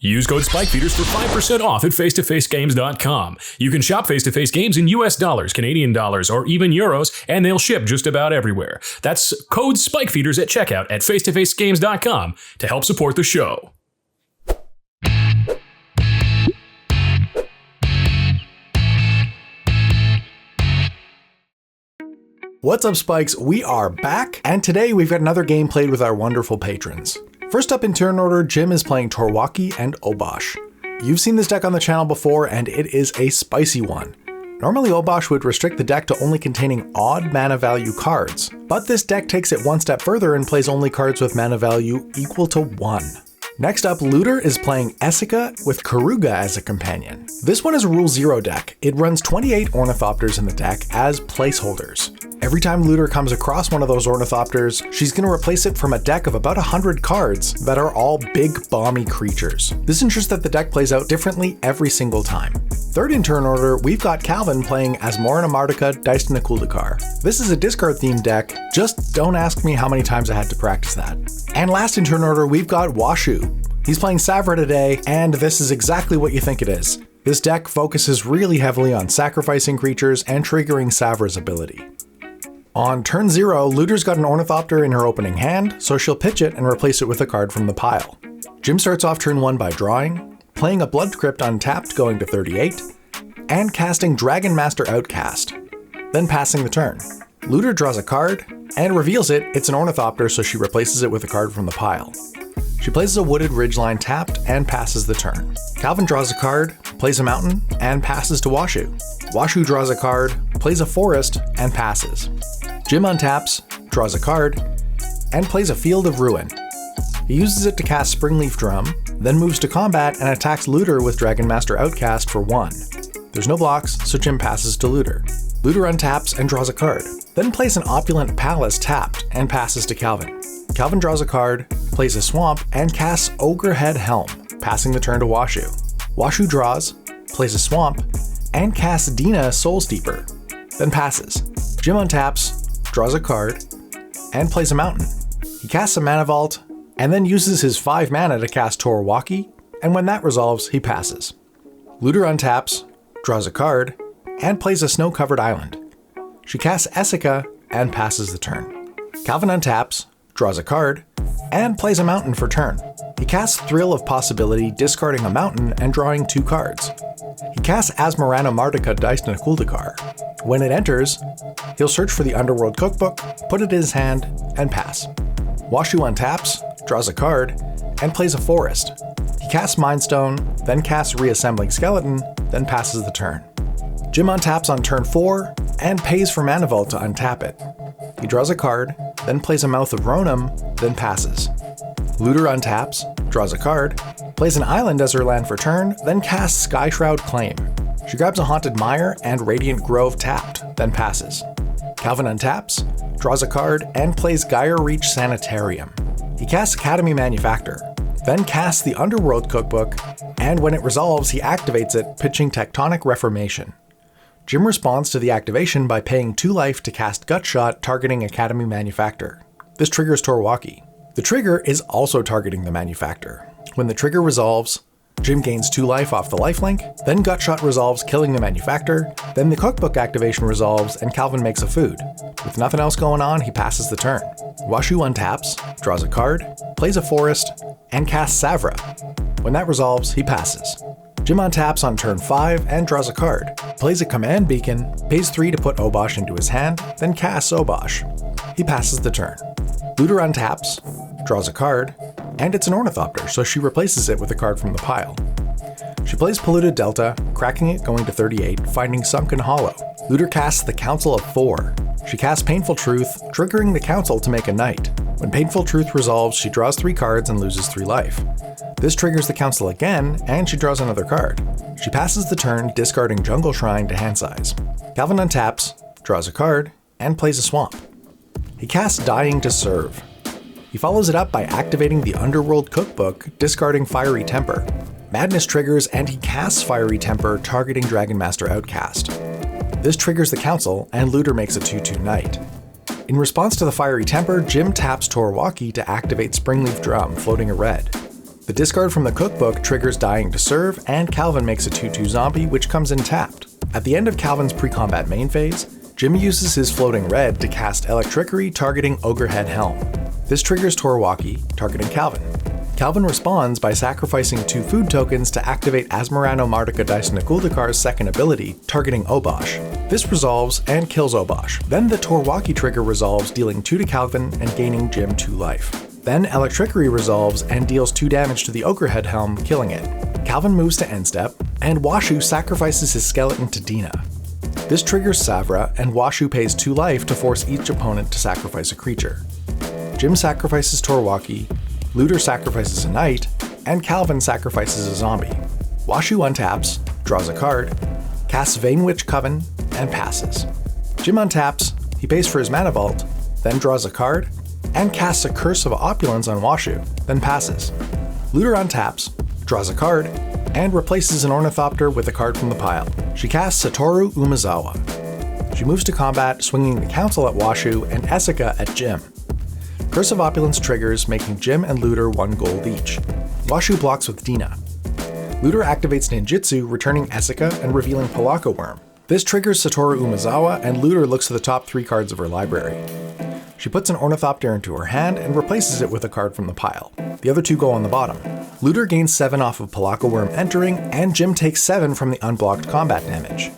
Use code SPIKEFEEDERS for 5% off at face-to-facegames.com. You can shop face-to-face games in US dollars, Canadian dollars, or even euros, and they'll ship just about everywhere. That's code SPIKEFEEDERS at checkout at face-to-facegames.com to help support the show. What's up, Spikes? We are back, and today we've got another game played with our wonderful patrons. First up in turn order, Jim is playing Wauki and Obosh. You've seen this deck on the channel before, and it is a spicy one. Normally Obosh would restrict the deck to only containing odd mana value cards, but this deck takes it one step further and plays only cards with mana value equal to 1. Next up, Looter is playing Esika with Keruga as a companion. This one is a Rule 0 deck. It runs 28 Ornithopters in the deck as placeholders. Every time Looter comes across one of those Ornithopters, she's going to replace it from a deck of about 100 cards that are all big, balmy creatures. This ensures that the deck plays out differently every single time. Third in turn order, we've got Calvin playing Asmoranomardicadaistinoculdicar. This is a discard-themed deck, just don't ask me how many times I had to practice that. And last in turn order, we've got Washu. He's playing Savra today, and this is exactly what you think it is. This deck focuses really heavily on sacrificing creatures and triggering Savra's ability. On turn 0, Looter's got an Ornithopter in her opening hand, so she'll pitch it and replace it with a card from the pile. Jim starts off turn 1 by drawing, playing a Blood Crypt untapped going to 38, and casting Dragon Master Outcast, then passing the turn. Looter draws a card, and reveals it's an Ornithopter, so she replaces it with a card from the pile. She places a Wooded Ridgeline tapped and passes the turn. Calvin draws a card, plays a mountain, and passes to Washu. Washu draws a card, plays a forest, and passes. Jim untaps, draws a card, and plays a Field of Ruin. He uses it to cast Springleaf Drum, then moves to combat and attacks Looter with Dragon Master Outcast for 1. There's no blocks, so Jim passes to Looter. Looter untaps and draws a card, then plays an Opulent Palace tapped and passes to Calvin. Calvin draws a card, plays a swamp, and casts Ogrehead Helm, passing the turn to Washu. Washu draws, plays a swamp, and casts Dina Soul Steeper, then passes. Jim untaps, draws a card, and plays a mountain. He casts a Mana Vault, and then uses his 5 mana to cast Wauki, and when that resolves, he passes. Looter untaps, draws a card, and plays a Snow-Covered Island. She casts Esika and passes the turn. Calvin untaps, draws a card, and plays a mountain for turn. He casts Thrill of Possibility, discarding a mountain and drawing 2 cards. He casts Asmoranomardicadaistinoculdicar. When it enters, he'll search for the Underworld Cookbook, put it in his hand, and pass. Washu untaps, draws a card, and plays a forest. He casts Mindstone, then casts Reassembling Skeleton, then passes the turn. Jim untaps on turn 4, and pays for Mana Vault to untap it. He draws a card, then plays a Mouth of Ronem, then passes. Looter untaps, draws a card, plays an island as her land for turn, then casts Skyshroud Claim. She grabs a Haunted Mire and Radiant Grove tapped, then passes. Calvin untaps, draws a card, and plays Gyre Reach Sanitarium. He casts Academy Manufactor, then casts the Underworld Cookbook, and when it resolves, he activates it, pitching Tectonic Reformation. Jim responds to the activation by paying 2 life to cast Gutshot targeting Academy Manufactor. This triggers Wauki. The trigger is also targeting the Manufactor. When the trigger resolves, Jim gains 2 life off the lifelink, then Gutshot resolves killing the Manufactor, then the Cookbook activation resolves and Calvin makes a food. With nothing else going on, he passes the turn. Washu untaps, draws a card, plays a forest, and casts Savra. When that resolves, he passes. Jim untaps on turn 5 and draws a card, plays a Command Beacon, pays 3 to put Obosh into his hand, then casts Obosh. He passes the turn. Looter untaps, draws a card, and it's an Ornithopter, so she replaces it with a card from the pile. She plays Polluted Delta, cracking it going to 38, finding Sunken Hollow. Looter casts the Council of 4. She casts Painful Truth, triggering the Council to make a knight. When Painful Truth resolves, she draws 3 cards and loses 3 life. This triggers the Council again, and she draws another card. She passes the turn, discarding Jungle Shrine to hand size. Calvin untaps, draws a card, and plays a swamp. He casts Dying to Serve. He follows it up by activating the Underworld Cookbook, discarding Fiery Temper. Madness triggers, and he casts Fiery Temper, targeting Dragon Master Outcast. This triggers the Council, and Looter makes a 2/2 knight. In response to the Fiery Temper, Jim taps Wauki to activate Springleaf Drum, floating a red. The discard from the cookbook triggers Dying to Serve, and Calvin makes a 2/2 zombie, which comes in tapped. At the end of Calvin's pre-combat main phase, Jim uses his floating red to cast Electrickery targeting Ogrehead Helm. This triggers Wauki, targeting Calvin. Calvin responds by sacrificing 2 food tokens to activate Asmoranomardicadaistinoculdicar's second ability, targeting Obosh. This resolves and kills Obosh. Then the Wauki trigger resolves, dealing 2 to Calvin and gaining Jim 2 life. Then Electrickery resolves and deals 2 damage to the Ogrehead Helm, killing it. Calvin moves to end step, and Washu sacrifices his skeleton to Dina. This triggers Savra, and Washu pays 2 life to force each opponent to sacrifice a creature. Jim sacrifices Wauki, Looter sacrifices a knight, and Calvin sacrifices a zombie. Washu untaps, draws a card, casts Vainwitch Coven, and passes. Jim untaps, he pays for his mana vault, then draws a card, and casts a Curse of Opulence on Washu, then passes. Looter untaps, draws a card, and replaces an Ornithopter with a card from the pile. She casts Satoru Umezawa. She moves to combat, swinging the Council at Washu and Esika at Jim. Curse of Opulence triggers, making Jim and Looter 1 gold each. Washu blocks with Dina. Looter activates Ninjutsu, returning Esika and revealing Palaka Worm. This triggers Satoru Umezawa, and Looter looks to the top 3 cards of her library. She puts an Ornithopter into her hand and replaces it with a card from the pile. The other 2 go on the bottom. Looter gains 7 off of Palaka Worm entering, and Jim takes 7 from the unblocked combat damage.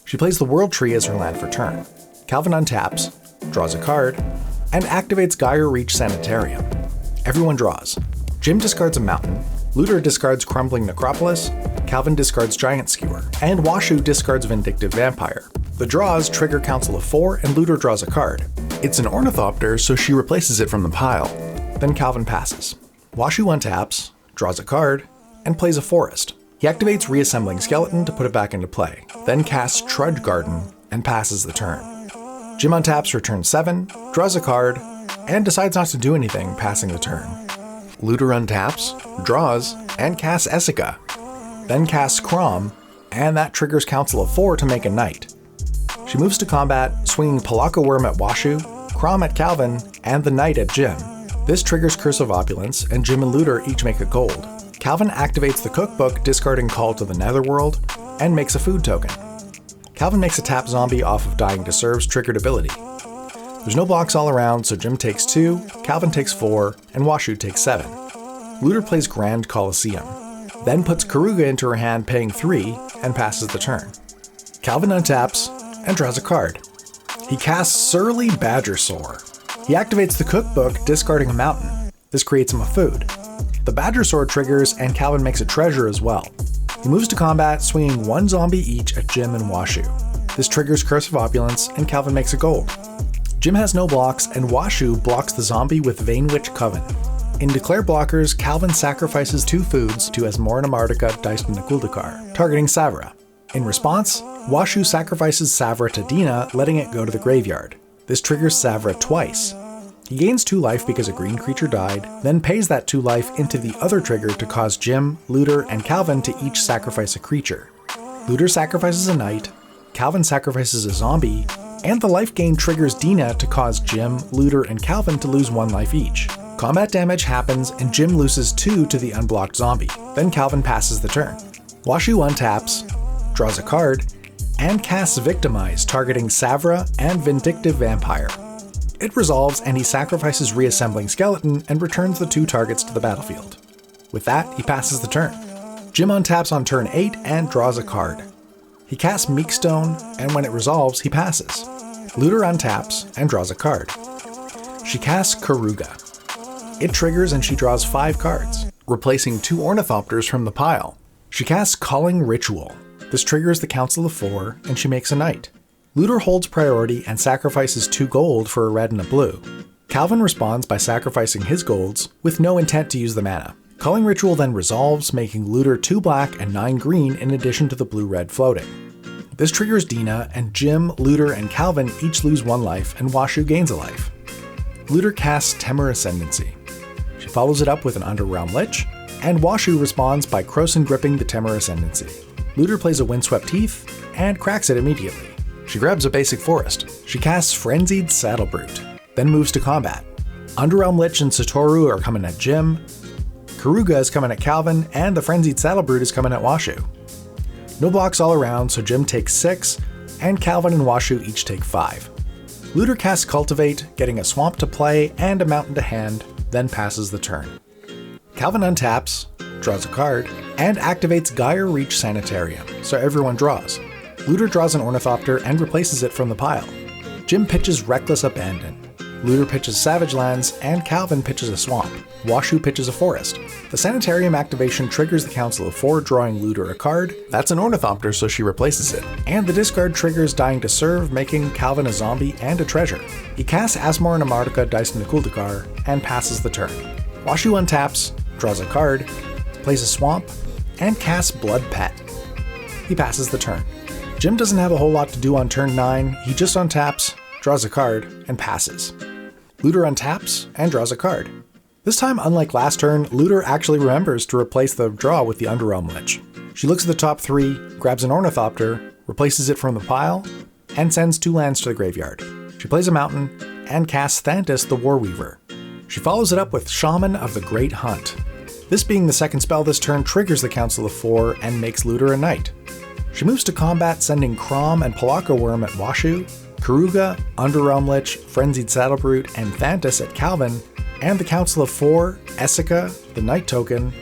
She plays the World Tree as her land for turn. Calvin untaps, draws a card, and activates Gyre Reach Sanitarium. Everyone draws. Jim discards a mountain, Looter discards Crumbling Necropolis, Calvin discards Giant Skewer, and Washu discards Vindictive Vampire. The draws trigger Council of 4, and Looter draws a card. It's an Ornithopter, so she replaces it from the pile. Then Calvin passes. Washu untaps, draws a card, and plays a Forest. He activates Reassembling Skeleton to put it back into play, then casts Trudge Garden, and passes the turn. Jim untaps, returns 7, draws a card, and decides not to do anything, passing the turn. Looter untaps, draws, and casts Esika, then casts Crom, and that triggers Council of 4 to make a knight. She moves to combat, swinging Palaka Worm at Washu, Crom at Calvin, and the knight at Jim. This triggers Curse of Opulence, and Jim and Looter each make a gold. Calvin activates the cookbook, discarding Call to the Netherworld, and makes a food token. Calvin makes a tap zombie off of Dying to Serve's triggered ability. There's no blocks all around, so Jim takes 2, Calvin takes 4, and Washu takes 7. Looter plays Grand Colosseum, then puts Keruga into her hand, paying 3, and passes the turn. Calvin untaps and draws a card. He casts Surly Badgersaur. He activates the cookbook, discarding a mountain. This creates him a food. The Badgersaur triggers, and Calvin makes a treasure as well. He moves to combat, swinging 1 zombie each at Jim and Washu. This triggers Curse of Opulence, and Calvin makes a gold. Jim has no blocks, and Washu blocks the zombie with Vainwitch Coven. In Declare Blockers, Calvin sacrifices 2 foods to Asmoranomardicadaistinoculdicar, targeting Savra. In response, Washu sacrifices Savra to Dina, letting it go to the graveyard. This triggers Savra twice. He gains 2 life because a green creature died, then pays that 2 life into the other trigger to cause Jim, Looter, and Calvin to each sacrifice a creature. Looter sacrifices a knight, Calvin sacrifices a zombie, and the life gain triggers Dina to cause Jim, Looter, and Calvin to lose 1 life each. Combat damage happens, and Jim loses 2 to the unblocked zombie. Then Calvin passes the turn. Washu untaps, draws a card, and casts Victimize, targeting Savra and Vindictive Vampire. It resolves, and he sacrifices Reassembling Skeleton and returns the 2 targets to the battlefield. With that, he passes the turn. Jim untaps on turn 8 and draws a card. He casts Meekstone, and when it resolves, he passes. Looter untaps and draws a card. She casts Keruga. It triggers, and she draws 5 cards, replacing 2 Ornithopters from the pile. She casts Calling Ritual. This triggers the Council of 4, and she makes a knight. Looter holds priority and sacrifices 2 gold for a red and a blue. Calvin responds by sacrificing his golds, with no intent to use the mana. Calling Ritual then resolves, making Looter 2 black and 9 green in addition to the blue-red floating. This triggers Dina, and Jim, Looter, and Calvin each lose 1 life, and Washu gains a life. Looter casts Temur Ascendancy. She follows it up with an Underrealm Lich, and Washu responds by Krosan gripping the Temur Ascendancy. Looter plays a Windswept Heath, and cracks it immediately. She grabs a basic forest. She casts Frenzied Saddlebrute, then moves to combat. Underrealm Lich and Satoru are coming at Jim. Keruga is coming at Calvin, and the Frenzied Saddlebrute is coming at Washu. No blocks all around, so Jim takes 6, and Calvin and Washu each take 5. Looter casts Cultivate, getting a swamp to play and a mountain to hand, then passes the turn. Calvin untaps, draws a card, and activates Gyre Reach Sanitarium, so everyone draws. Looter draws an Ornithopter and replaces it from the pile. Jim pitches Reckless Abandon. Looter pitches Savage Lands, and Calvin pitches a swamp. Washu pitches a forest. The Sanitarium activation triggers the Council of 4, drawing Looter a card. That's an Ornithopter, so she replaces it. And the discard triggers Dying to Serve, making Calvin a zombie and a treasure. He casts Asmoranomardicadaistinoculdicar and passes the turn. Washu untaps, draws a card, plays a swamp, and casts Blood Pet. He passes the turn. Jim doesn't have a whole lot to do on turn 9, he just untaps, draws a card, and passes. Looter untaps and draws a card. This time, unlike last turn, Looter actually remembers to replace the draw with the Underrealm Lich. She looks at the top 3, grabs an Ornithopter, replaces it from the pile, and sends 2 lands to the graveyard. She plays a mountain, and casts Thantis the Warweaver. She follows it up with Shaman of the Great Hunt. This being the second spell this turn triggers the Council of 4 and makes Looter a knight. She moves to combat, sending Crom and Palaka Worm at Washu, Keruga, Underrealm Lich, Frenzied Saddlebrute, and Thantis at Calvin, and the Council of 4, Esika, the Knight Token,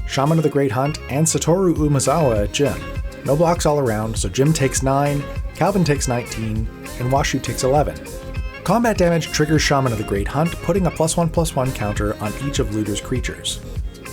Shaman of the Great Hunt, and Satoru Umezawa at Jim. No blocks all around, so Jim takes 9, Calvin takes 19, and Washu takes 11. Combat damage triggers Shaman of the Great Hunt, putting a +1/+1 counter on each of Looter's creatures.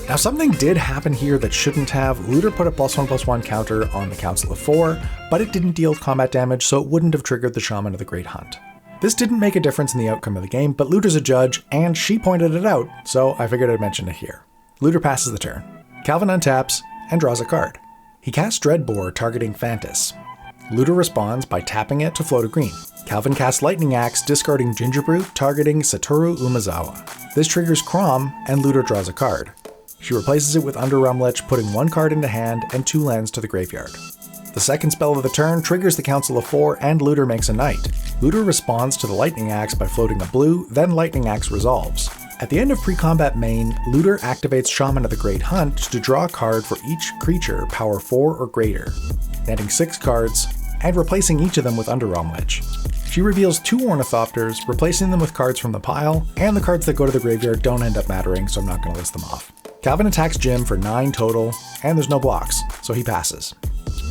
Now something did happen here that shouldn't have. Looter put a +1/+1 counter on the Council of 4, but it didn't deal combat damage, so it wouldn't have triggered the Shaman of the Great Hunt. This didn't make a difference in the outcome of the game, but Looter's a judge, and she pointed it out, so I figured I'd mention it here. Looter passes the turn. Calvin untaps and draws a card. He casts Dreadbore, targeting Thantis. Looter responds by tapping it to float a green. Calvin casts Lightning Axe, discarding Gingerbrute, targeting Satoru Umezawa. This triggers Crom, and Looter draws a card. She replaces it with Underrealm Lich, putting 1 card into hand and 2 lands to the graveyard. The second spell of the turn triggers the Council of 4, and Looter makes a knight. Looter responds to the Lightning Axe by floating a blue, then Lightning Axe resolves. At the end of pre-combat main, Looter activates Shaman of the Great Hunt to draw a card for each creature power 4 or greater, netting 6 cards, and replacing each of them with Underrealm Lich. She reveals 2 Ornithopters, replacing them with cards from the pile, and the cards that go to the graveyard don't end up mattering, so I'm not going to list them off. Calvin attacks Jim for 9 total, and there's no blocks, so he passes.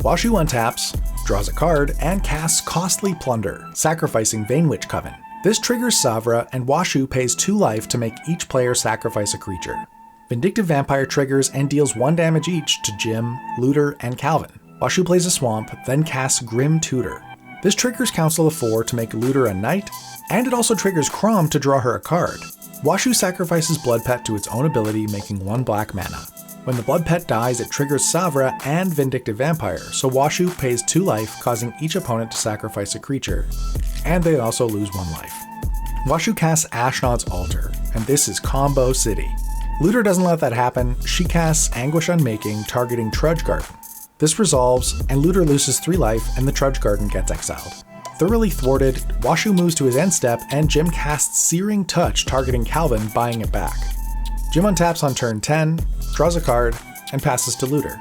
Washu untaps, draws a card, and casts Costly Plunder, sacrificing Vanewitch Coven. This triggers Savra, and Washu pays 2 life to make each player sacrifice a creature. Vindictive Vampire triggers and deals 1 damage each to Jim, Looter, and Calvin. Washu plays a swamp, then casts Grim Tutor. This triggers Council of 4 to make Looter a knight, and it also triggers Crom to draw her a card. Washu sacrifices Blood Pet to its own ability, making 1 black mana. When the Blood Pet dies, it triggers Savra and Vindictive Vampire, so Washu pays 2 life, causing each opponent to sacrifice a creature, and they also lose 1 life. Washu casts Ashnod's Altar, and this is Combo City. Looter doesn't let that happen. She casts Anguish Unmaking, targeting Trudge Garden. This resolves, and Looter loses 3 life, and the Trudge Garden gets exiled. Thoroughly thwarted, Washu moves to his end step, and Jim casts Searing Touch, targeting Calvin, buying it back. Jim untaps on turn 10, draws a card, and passes to Looter.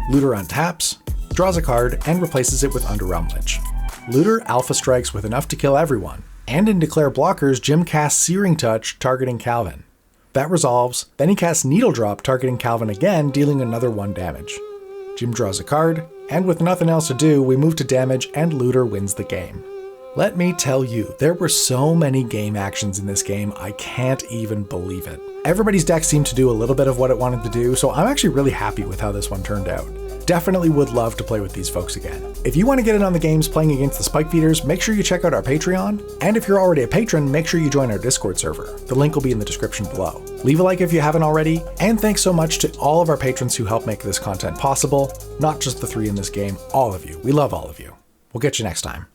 Looter untaps, draws a card, and replaces it with Underrealm Lich. Looter alpha strikes with enough to kill everyone, and in Declare Blockers, Jim casts Searing Touch, targeting Calvin. That resolves, then he casts Needle Drop, targeting Calvin again, dealing another 1 damage. Jim draws a card, and with nothing else to do, we move to damage, and Looter wins the game. Let me tell you, there were so many game actions in this game, I can't even believe it. Everybody's deck seemed to do a little bit of what it wanted to do, so I'm actually really happy with how this one turned out. Definitely would love to play with these folks again. If you want to get in on the games playing against the Spike Feeders, make sure you check out our Patreon, and if you're already a patron, make sure you join our Discord server. The link will be in the description below. Leave a like if you haven't already, and thanks so much to all of our patrons who help make this content possible, not just the 3 in this game, all of you. We love all of you. We'll get you next time.